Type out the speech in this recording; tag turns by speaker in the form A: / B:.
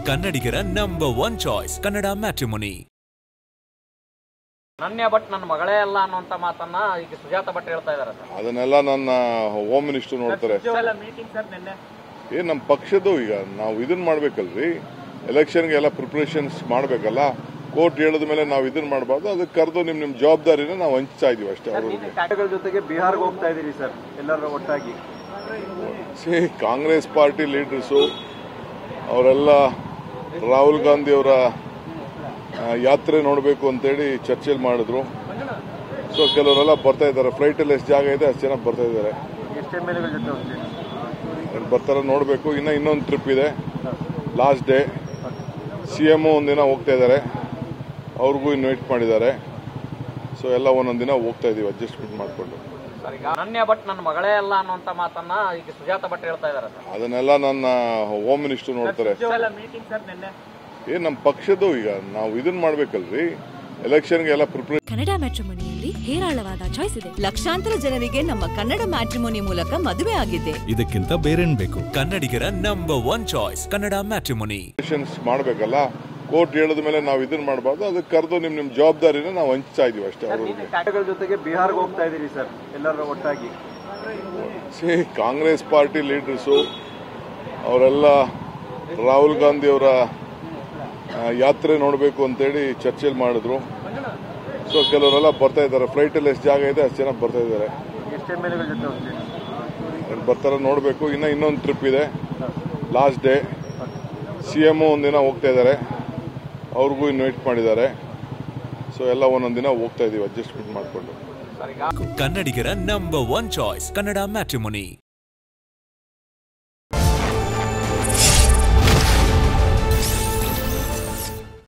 A: ಕನ್ನಡಿಗರ number 1 choice Kannada matrimony.
B: ನನ್ನೇ but ನನ್ನ ಮಗಳೇ ಅಲ್ಲ ಅನ್ನುವಂತ ಮಾತನ್ನ ಈಗ ಸುಜಾತ ಭಟ್ ಹೇಳ್ತಾ ಇದ್ದಾರೆ.
C: ಅದನ್ನೆಲ್ಲ ನನ್ನ ಹೋಮ್ ಮಿನಿಸ್ಟರ್ ನೋಡ್ತಾರೆ. ನಮ್ಮ ಪಕ್ಷದ್ದು ಈಗ ನಾವು ಇದನ್ನ ಮಾಡ್ಬೇಕಲ್ರಿ, ಎಲೆಕ್ಷನ್ಗೆ ಎಲ್ಲ ಪ್ರಿಪರೇಷನ್ಸ್ ಮಾಡ್ಬೇಕಲ್ಲ. ಕೋರ್ಟ್ ಹೇಳಿದ ಮೇಲೆ ನಾವು ಇದನ್ನ ಮಾಡಬಾರ್ದು, ಅದಕ್ಕೆ ಕರೆದು ನಿಮ್ ಜವಾಬ್ದಾರಿನ ನಾವು ಹಂಚ್ತಾ ಇದೀವಿ ಅಷ್ಟೇ.
D: ಅವ್ರ ಜೊತೆಗೆ ಬಿಹಾರ್ಗೆ ಹೋಗ್ತಾ ಇದೀರಿ ಸರ್, ಎಲ್ಲರೂ ಒಟ್ಟಾಗಿ.
C: ಕಾಂಗ್ರೆಸ್ ಪಾರ್ಟಿ ಲೀಡರ್ಸು ಅವರೆಲ್ಲ ರಾಹುಲ್ ಗಾಂಧಿ ಅವರ ಯಾತ್ರೆ ನೋಡಬೇಕು ಅಂತೇಳಿ ಚರ್ಚೆಯಲ್ಲಿ ಮಾಡಿದ್ರು. ಸೊ ಕೆಲವರೆಲ್ಲ ಬರ್ತಾ ಇದ್ದಾರೆ. ಫ್ಲೈಟಲ್ಲಿ ಎಷ್ಟು ಜಾಗ ಇದೆ ಅಷ್ಟು ಜನ ಬರ್ತಾ ಇದ್ದಾರೆ. ಬರ್ತಾರೆ ನೋಡಬೇಕು. ಇನ್ನೊಂದು ಟ್ರಿಪ್ ಇದೆ, ಲಾಸ್ಟ್ ಡೇ. CM ಒಂದಿನ ಹೋಗ್ತಾ ಇದ್ದಾರೆ, ಅವ್ರಿಗೂ ಇನ್ವೈಟ್ ಮಾಡಿದ್ದಾರೆ. ಸೊ ಎಲ್ಲ ಒಂದೊಂದಿನ ಹೋಗ್ತಾ ಇದೀವಿ ಅಡ್ಜಸ್ಟ್ಮೆಂಟ್ ಮಾಡಿಕೊಂಡು.
B: ನನ್ನೇ ಬಟ್ ನನ್ನ ಮಗಳೇ ಅಲ್ಲ ಅನ್ನುವಂತ ಮಾತನ್ನ ಈಗ ಸುಜಾತ ಭಟ್ ಹೇಳ್ತಾ ಇದ್ದಾರೆ.
C: ಅದನ್ನೆಲ್ಲ ನನ್ನ ಹೋಮ್ ಮಿನಿಸ್ಟರ್ ನೋಡ್ತಾರೆ. ನಮ್ಮ ಪಕ್ಷದ್ದು ಈಗ ನಾವು ಇದನ್ನ ಮಾಡ್ಬೇಕಲ್ರಿ, ಎಲೆಕ್ಷನ್ಗೆ ಎಲ್ಲ ಪ್ರಿಪರೇಷನ್.
E: ಕನ್ನಡ ಮ್ಯಾಟ್ರಿಮೋನಿಯಲ್ಲಿ ಹೇರಾಳವಾದ ಚಾಯ್ಸ್ ಇದೆ. ಲಕ್ಷಾಂತರ ಜನರಿಗೆ ನಮ್ಮ ಕನ್ನಡ ಮ್ಯಾಟ್ರಿಮೋನಿ ಮೂಲಕ ಮದುವೆ ಆಗಿದೆ.
A: ಇದಕ್ಕಿಂತ ಬೇರೇನ್ ಬೇಕು? ಕನ್ನಡಿಗರ ನಂಬರ್ 1 ಚಾಯ್ಸ್ ಕನ್ನಡ ಮ್ಯಾಟ್ರಿಮೋನಿ.
C: ಮಾಡ್ಬೇಕಲ್ಲ, ಕೋರ್ಟ್ ಹೇಳಿದ ಮೇಲೆ ನಾವು ಇದನ್ನ ಮಾಡಬಾರ್ದು, ಅದಕ್ಕೆ ಕರೆದು ನಿಮ್ ಜವಾಬ್ದಾರಿನ ನಾವು ಹಂಚ್ತಾ ಇದೀವಿ ಅಷ್ಟೇ.
D: ಅವ್ರ ಜೊತೆಗೆ ಬಿಹಾರ್ಗೆ ಹೋಗ್ತಾ ಇದೀರಿ ಸರ್, ಎಲ್ಲರೂ ಒಟ್ಟಾಗಿ.
C: ಕಾಂಗ್ರೆಸ್ ಪಾರ್ಟಿ ಲೀಡರ್ಸು ಅವರೆಲ್ಲ ರಾಹುಲ್ ಗಾಂಧಿ ಅವರ ಯಾತ್ರೆ ನೋಡಬೇಕು ಅಂತೇಳಿ ಚರ್ಚೆಯಲ್ಲಿ ಮಾಡಿದ್ರು. ಸೊ ಕೆಲವರೆಲ್ಲ ಬರ್ತಾ ಇದ್ದಾರೆ. ಫ್ಲೈಟಲ್ಲಿ ಎಷ್ಟು ಜಾಗ ಇದೆ ಅಷ್ಟು ಜನ ಬರ್ತಾ ಇದ್ದಾರೆ. ಬರ್ತಾರೆ ನೋಡಬೇಕು. ಇನ್ನೊಂದು ಟ್ರಿಪ್ ಇದೆ, ಲಾಸ್ಟ್ ಡೇ. CM ಒಂದಿನ ಹೋಗ್ತಾ ಇದ್ದಾರೆ, ಅವ್ರಿಗೂ ಇನ್ವೈಟ್ ಮಾಡಿದ್ದಾರೆ. ಸೊ ಎಲ್ಲ ಒಂದೊಂದಿನ ಹೋಗ್ತಾ ಇದೀವಿ ಅಡ್ಜಸ್ಟ್ಮೆಂಟ್ ಮಾಡಿಕೊಂಡು.
A: ಕನ್ನಡಿಗರ ನಂಬರ್ 1 ಚಾಯ್ಸ್ ಕನ್ನಡ ಮ್ಯಾಟ್ರಿಮೋನಿ.